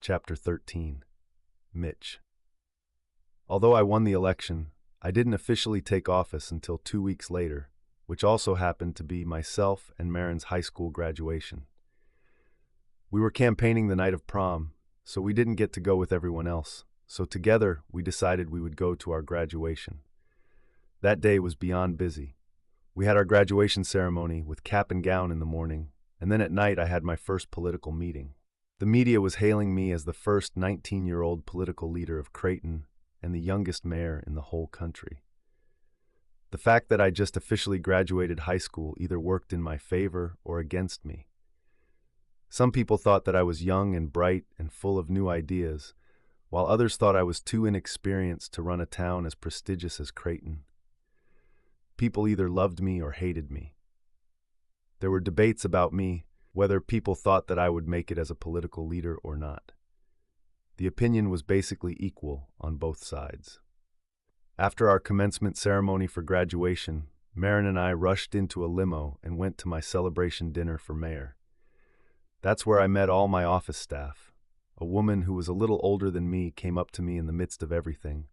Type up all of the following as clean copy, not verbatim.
Chapter 13. Mitch. Although I won the election, I didn't officially take office until 2 weeks later, which also happened to be myself and Marin's high school graduation. We were campaigning the night of prom, so we didn't get to go with everyone else, so together we decided we would go to our graduation. That day was beyond busy. We had our graduation ceremony with cap and gown in the morning, and then at night I had my first political meeting. The media was hailing me as the first 19-year-old political leader of Creighton and the youngest mayor in the whole country. The fact that I just officially graduated high school either worked in my favor or against me. Some people thought that I was young and bright and full of new ideas, while others thought I was too inexperienced to run a town as prestigious as Creighton. People either loved me or hated me. There were debates about me, whether people thought that I would make it as a political leader or not. The opinion was basically equal on both sides. After our commencement ceremony for graduation, Marin and I rushed into a limo and went to my celebration dinner for mayor. That's where I met all my office staff. A woman who was a little older than me came up to me in the midst of everything.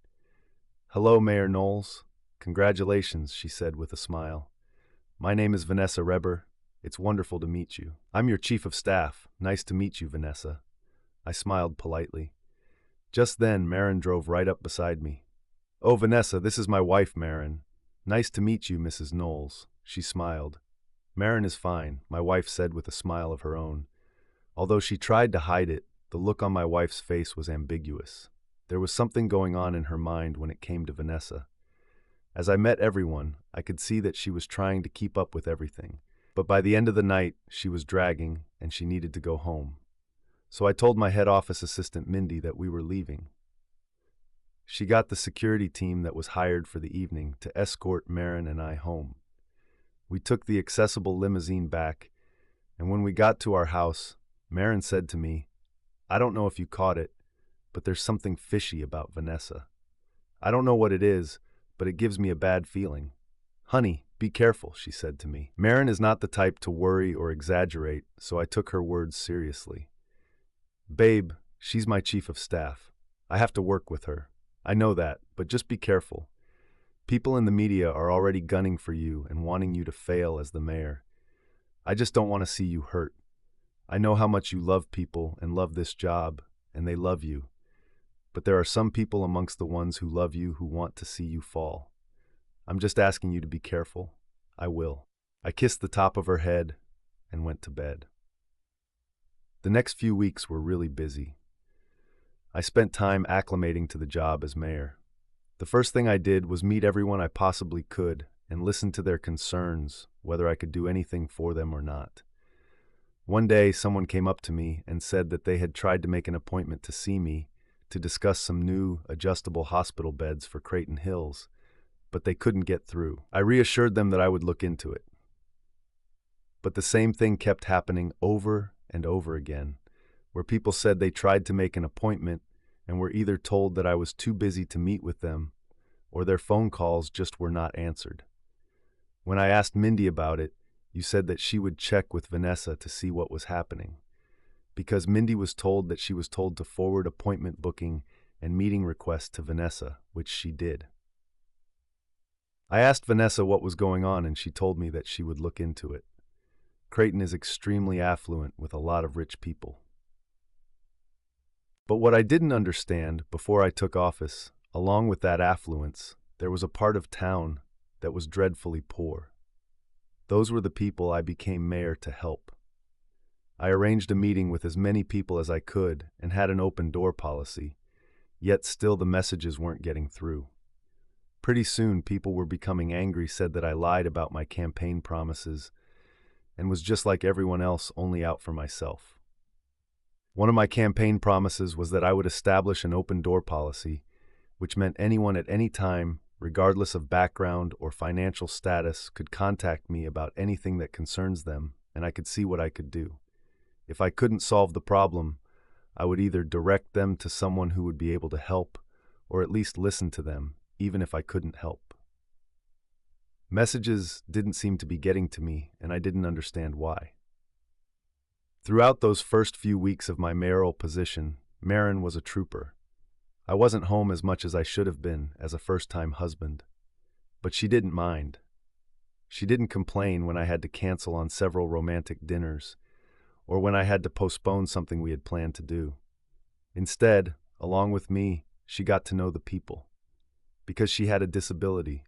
"Hello, Mayor Knowles. Congratulations," she said with a smile. "My name is Vanessa Reber. It's wonderful to meet you. I'm your chief of staff. Nice to meet you, Vanessa." I smiled politely. Just then, Marin drove right up beside me. "Oh, Vanessa, this is my wife, Marin. Nice to meet you, Mrs. Knowles." She smiled. "Marin is fine," my wife said with a smile of her own. Although she tried to hide it, the look on my wife's face was ambiguous. There was something going on in her mind when it came to Vanessa. As I met everyone, I could see that she was trying to keep up with everything. But by the end of the night, she was dragging and she needed to go home. So I told my head office assistant Mindy that we were leaving. She got the security team that was hired for the evening to escort Marin and I home. We took the accessible limousine back, and when we got to our house, Marin said to me, "I don't know if you caught it, but there's something fishy about Vanessa. I don't know what it is, but it gives me a bad feeling. Honey, be careful," she said to me. Marin is not the type to worry or exaggerate, so I took her words seriously. "Babe, she's my chief of staff. I have to work with her. I know that, but just be careful. People in the media are already gunning for you and wanting you to fail as the mayor. I just don't want to see you hurt. I know how much you love people and love this job, and they love you. But there are some people amongst the ones who love you who want to see you fall. I'm just asking you to be careful. I will." I kissed the top of her head and went to bed. The next few weeks were really busy. I spent time acclimating to the job as mayor. The first thing I did was meet everyone I possibly could and listen to their concerns, whether I could do anything for them or not. One day, someone came up to me and said that they had tried to make an appointment to see me to discuss some new adjustable hospital beds for Creighton Hills, but they couldn't get through. I reassured them that I would look into it. But the same thing kept happening over and over again, where people said they tried to make an appointment and were either told that I was too busy to meet with them, or their phone calls just were not answered. When I asked Mindy about it, you said that she would check with Vanessa to see what was happening, because Mindy was told that she was told to forward appointment booking and meeting requests to Vanessa, which she did. I asked Vanessa what was going on, and she told me that she would look into it. Creighton is extremely affluent with a lot of rich people. But what I didn't understand before I took office, along with that affluence, there was a part of town that was dreadfully poor. Those were the people I became mayor to help. I arranged a meeting with as many people as I could and had an open door policy, yet still the messages weren't getting through. Pretty soon, people were becoming angry, said that I lied about my campaign promises and was just like everyone else, only out for myself. One of my campaign promises was that I would establish an open door policy, which meant anyone at any time, regardless of background or financial status, could contact me about anything that concerns them, and I could see what I could do. If I couldn't solve the problem, I would either direct them to someone who would be able to help, or at least listen to them, even if I couldn't help. Messages didn't seem to be getting to me, and I didn't understand why. Throughout those first few weeks of my mayoral position, Maren was a trooper. I wasn't home as much as I should have been as a first-time husband, but she didn't mind. She didn't complain when I had to cancel on several romantic dinners, or when I had to postpone something we had planned to do. Instead, along with me, she got to know the people. Because she had a disability,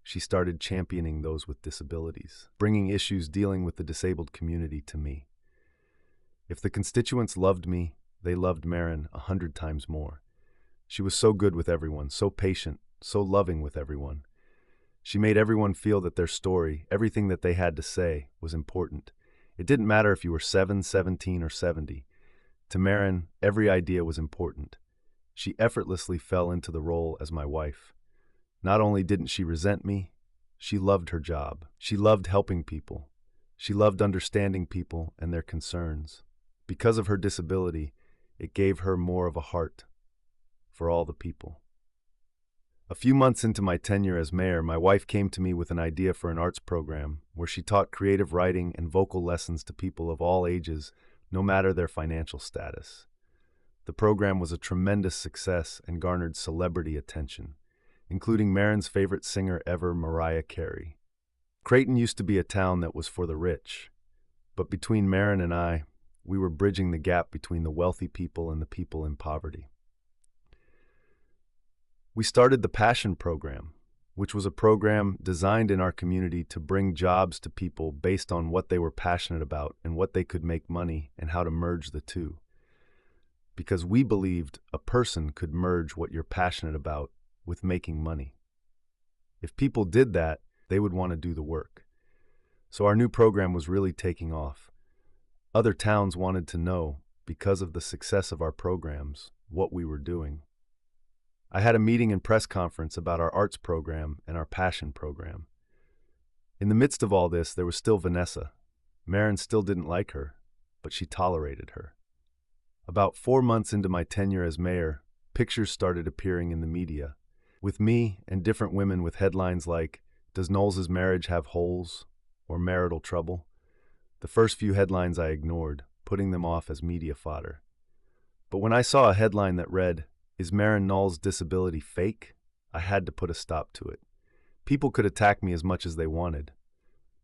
she started championing those with disabilities, bringing issues dealing with the disabled community to me. If the constituents loved me, they loved Maren 100 times more. She was so good with everyone, so patient, so loving with everyone. She made everyone feel that their story, everything that they had to say, was important. It didn't matter if you were 7, 17, or 70. To Maren, every idea was important. She effortlessly fell into the role as my wife. Not only didn't she resent me, she loved her job. She loved helping people. She loved understanding people and their concerns. Because of her disability, it gave her more of a heart for all the people. A few months into my tenure as mayor, my wife came to me with an idea for an arts program where she taught creative writing and vocal lessons to people of all ages, no matter their financial status. The program was a tremendous success and garnered celebrity attention, including Maren's favorite singer ever, Mariah Carey. Creighton used to be a town that was for the rich, but between Maren and I, we were bridging the gap between the wealthy people and the people in poverty. We started the Passion Program, which was a program designed in our community to bring jobs to people based on what they were passionate about and what they could make money and how to merge the two. Because we believed a person could merge what you're passionate about with making money. If people did that, they would want to do the work. So our new program was really taking off. Other towns wanted to know, because of the success of our programs, what we were doing. I had a meeting and press conference about our arts program and our passion program. In the midst of all this, there was still Vanessa. Maren still didn't like her, but she tolerated her. About 4 months into my tenure as mayor, pictures started appearing in the media, with me and different women with headlines like, "Does Knowles' marriage have holes?" or "Marital trouble?" The first few headlines I ignored, putting them off as media fodder. But when I saw a headline that read, "Is Maren Knowles' disability fake?" I had to put a stop to it. People could attack me as much as they wanted,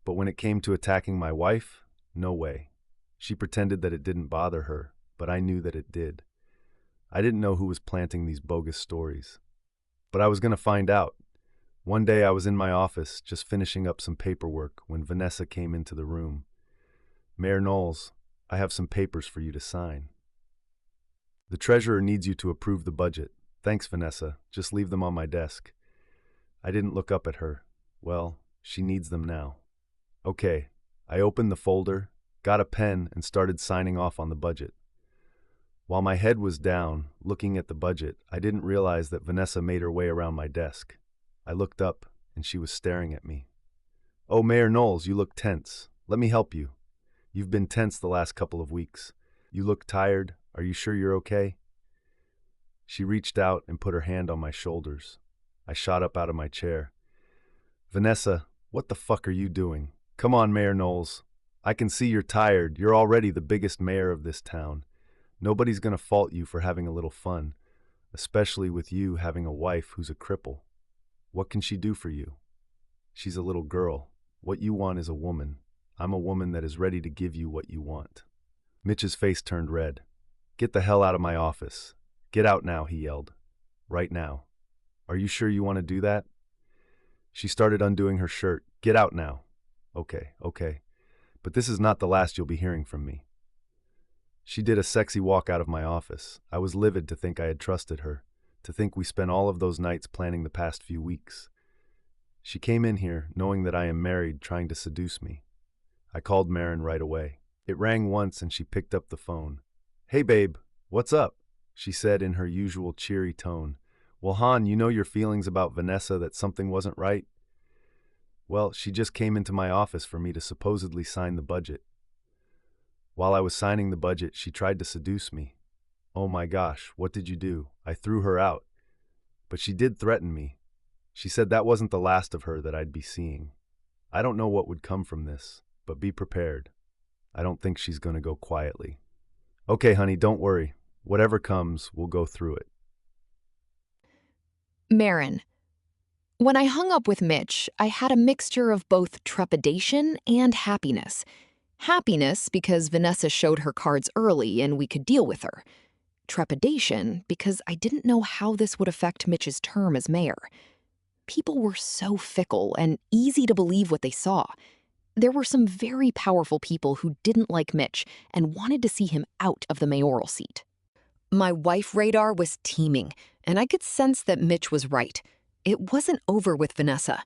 but when it came to attacking my wife, no way. She pretended that it didn't bother her, but I knew that it did. I didn't know who was planting these bogus stories. But I was going to find out. One day I was in my office, just finishing up some paperwork, when Vanessa came into the room. "Mayor Knowles, I have some papers for you to sign." "The treasurer needs you to approve the budget." "Thanks, Vanessa. Just leave them on my desk." I didn't look up at her. Well, she needs them now. Okay. I opened the folder, got a pen, and started signing off on the budget. While my head was down, looking at the budget, I didn't realize that Vanessa made her way around my desk. I looked up, and she was staring at me. "Oh, Mayor Knowles, you look tense. Let me help you. You've been tense the last couple of weeks. You look tired. Are you sure you're okay?" She reached out and put her hand on my shoulders. I shot up out of my chair. "Vanessa, what the fuck are you doing? Come on, Mayor Knowles. I can see you're tired. You're already the biggest mayor of this town. Nobody's gonna fault you for having a little fun, especially with you having a wife who's a cripple. What can she do for you? She's a little girl. What you want is a woman. I'm a woman that is ready to give you what you want." Mitch's face turned red. "Get the hell out of my office. Get out now," he yelled. "Right now. Are you sure you want to do that?" She started undoing her shirt. "Get out now." Okay. But this is not the last you'll be hearing from me." She did a sexy walk out of my office. I was livid to think I had trusted her, to think we spent all of those nights planning the past few weeks. She came in here, knowing that I am married, trying to seduce me. I called Maren right away. It rang once and she picked up the phone. "Hey babe, what's up?" she said in her usual cheery tone. "Well, hon, you know your feelings about Vanessa, that something wasn't right?" Well, she just came into my office for me to supposedly sign the budget. While I was signing the budget, she tried to seduce me. Oh my gosh, what did you do? I threw her out. But she did threaten me. She said that wasn't the last of her that I'd be seeing. I don't know what would come from this, but be prepared. I don't think she's going to go quietly. "Okay, honey, don't worry. Whatever comes, we'll go through it. Marin. When I hung up with Mitch, I had a mixture of both trepidation and happiness. Happiness because Vanessa showed her cards early and we could deal with her. Trepidation because I didn't know how this would affect Mitch's term as mayor. People were so fickle and easy to believe what they saw. There were some very powerful people who didn't like Mitch and wanted to see him out of the mayoral seat. My wife radar was teeming, and I could sense that Mitch was right. It wasn't over with Vanessa.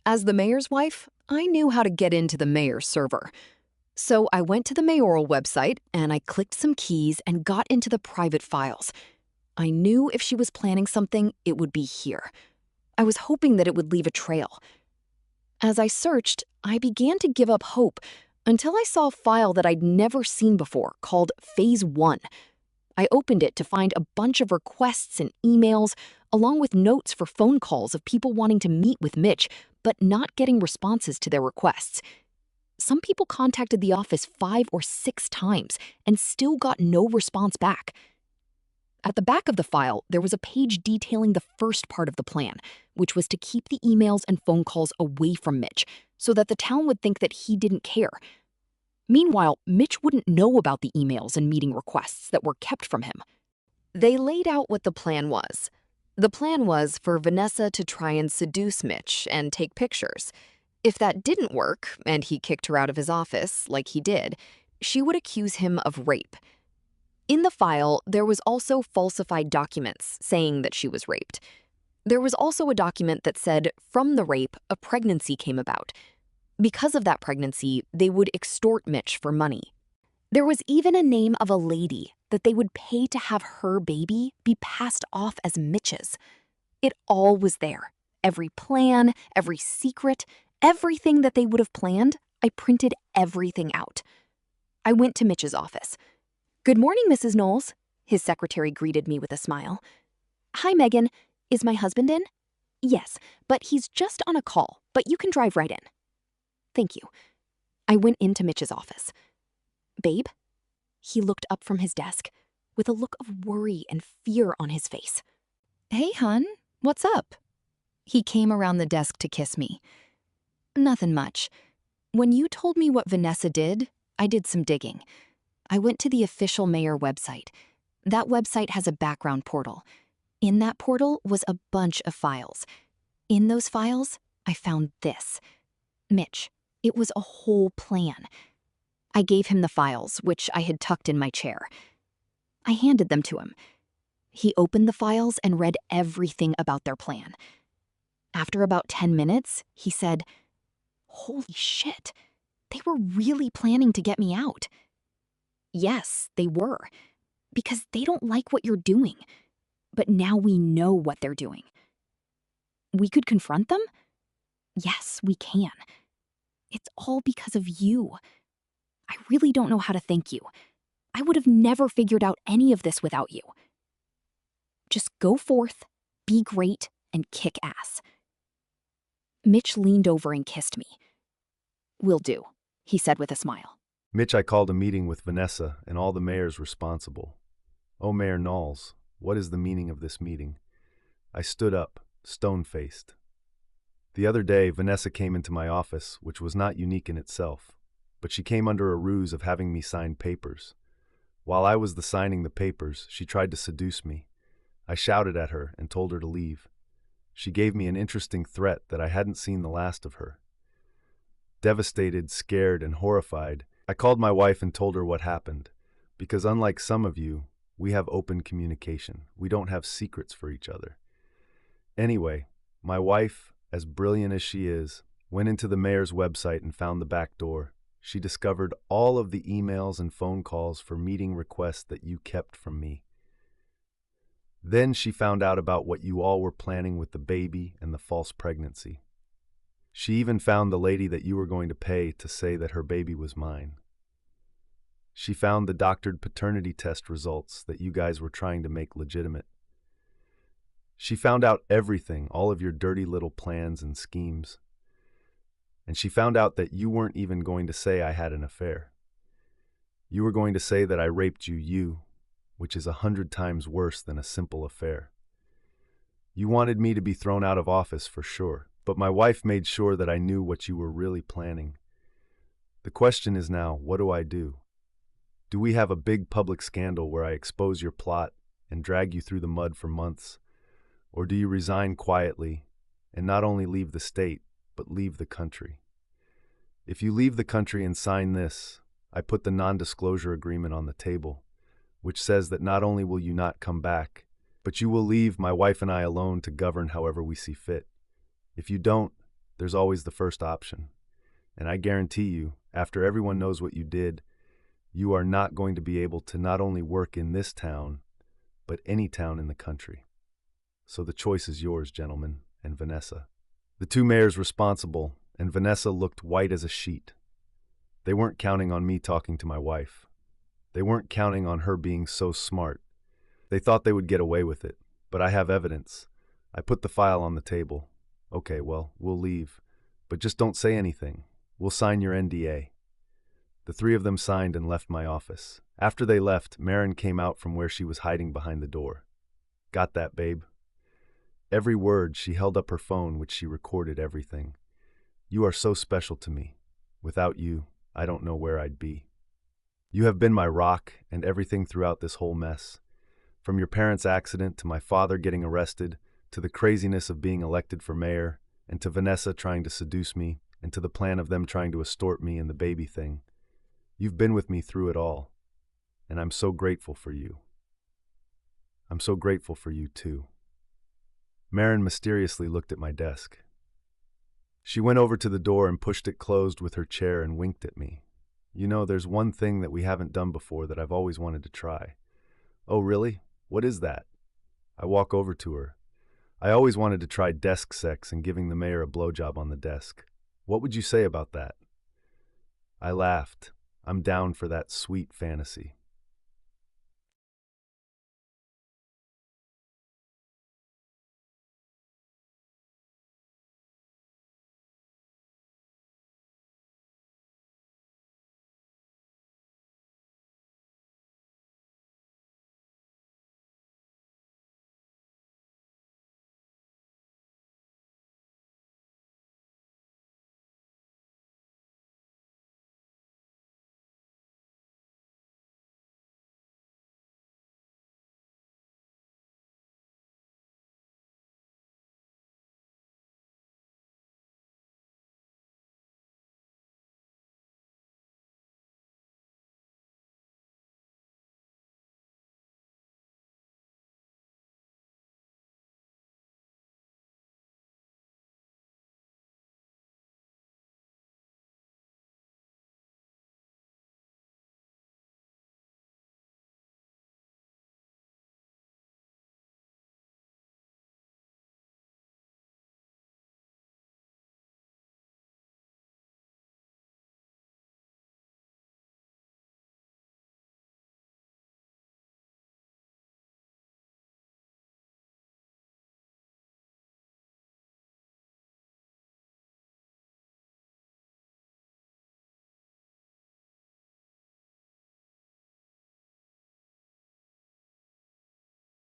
As the mayor's wife, I knew how to get into the mayor's server. So I went to the mayoral website and I clicked some keys and got into the private files. I knew if she was planning something, it would be here. I was hoping that it would leave a trail. As I searched, I began to give up hope until I saw a file that I'd never seen before called Phase 1. I opened it to find a bunch of requests and emails, along with notes for phone calls of people wanting to meet with Mitch, but not getting responses to their requests. Some people contacted the office 5 or 6 times and still got no response back. At the back of the file, there was a page detailing the first part of the plan, which was to keep the emails and phone calls away from Mitch so that the town would think that he didn't care. Meanwhile, Mitch wouldn't know about the emails and meeting requests that were kept from him. They laid out what the plan was. The plan was for Vanessa to try and seduce Mitch and take pictures. If that didn't work, and he kicked her out of his office, like he did, she would accuse him of rape. In the file, there was also falsified documents saying that she was raped. There was also a document that said, from the rape, a pregnancy came about. Because of that pregnancy, they would extort Mitch for money. There was even a name of a lady that they would pay to have her baby be passed off as Mitch's. It all was there. Every plan, every secret, everything that they would have planned, I printed everything out. I went to Mitch's office. "Good morning, Mrs. Knowles," his secretary greeted me with a smile. "Hi, Megan. Is my husband in?" "Yes, but he's just on a call, but you can drive right in." "Thank you." I went into Mitch's office. "Babe?" He looked up from his desk with a look of worry and fear on his face. "Hey, hun, what's up?" He came around the desk to kiss me. "Nothing much. When you told me what Vanessa did, I did some digging. I went to the official mayor website. That website has a background portal. In that portal was a bunch of files. In those files, I found this. Mitch, it was a whole plan. I gave him the files, which I had tucked in my chair. I handed them to him. He opened the files and read everything about their plan. After about 10 minutes, he said, "Holy shit, they were really planning to get me out." Yes, they were, because they don't like what you're doing. But now we know what they're doing. We could confront them? Yes, we can. It's all because of you. I really don't know how to thank you. I would have never figured out any of this without you. Just go forth, be great, and kick ass. Mitch leaned over and kissed me. "Will do," he said with a smile. Mitch, I called a meeting with Vanessa and all the mayors responsible. Oh, Mayor Knowles, what is the meaning of this meeting? I stood up, stone-faced. The other day, Vanessa came into my office, which was not unique in itself, but she came under a ruse of having me sign papers. While I was signing the papers, she tried to seduce me. I shouted at her and told her to leave. She gave me an interesting threat that I hadn't seen the last of her. Devastated, scared, and horrified, I called my wife and told her what happened, because unlike some of you, we have open communication. We don't have secrets for each other. Anyway, my wife, as brilliant as she is, went into the mayor's website and found the back door. She discovered all of the emails and phone calls for meeting requests that you kept from me. Then she found out about what you all were planning with the baby and the false pregnancy. She even found the lady that you were going to pay to say that her baby was mine. She found the doctored paternity test results that you guys were trying to make legitimate. She found out everything, all of your dirty little plans and schemes. And she found out that you weren't even going to say I had an affair. You were going to say that I raped you, which is 100 times worse than a simple affair. You wanted me to be thrown out of office for sure, but my wife made sure that I knew what you were really planning. The question is now, what do I do? Do we have a big public scandal where I expose your plot and drag you through the mud for months? Or do you resign quietly and not only leave the state, but leave the country? If you leave the country and sign this, I put the non-disclosure agreement on the table, which says that not only will you not come back, but you will leave my wife and I alone to govern however we see fit. If you don't, there's always the first option. And I guarantee you, after everyone knows what you did, you are not going to be able to not only work in this town, but any town in the country. So the choice is yours, gentlemen, and Vanessa. The two mayors responsible, and Vanessa looked white as a sheet. They weren't counting on me talking to my wife. They weren't counting on her being so smart. They thought they would get away with it, but I have evidence. I put the file on the table. Okay, well, we'll leave, but just don't say anything. We'll sign your NDA. The three of them signed and left my office. After they left, Maren came out from where she was hiding behind the door. Got that, babe? Every word, she held up her phone, which she recorded everything. You are so special to me. Without you, I don't know where I'd be. You have been my rock and everything throughout this whole mess. From your parents' accident to my father getting arrested, to the craziness of being elected for mayor, and to Vanessa trying to seduce me, and to the plan of them trying to extort me and the baby thing. You've been with me through it all, and I'm so grateful for you. I'm so grateful for you, too. Maren mysteriously looked at my desk. She went over to the door and pushed it closed with her chair and winked at me. You know, there's one thing that we haven't done before that I've always wanted to try. Oh, really? What is that? I walk over to her. I always wanted to try desk sex and giving the mayor a blowjob on the desk. What would you say about that? I laughed. I'm down for that sweet fantasy.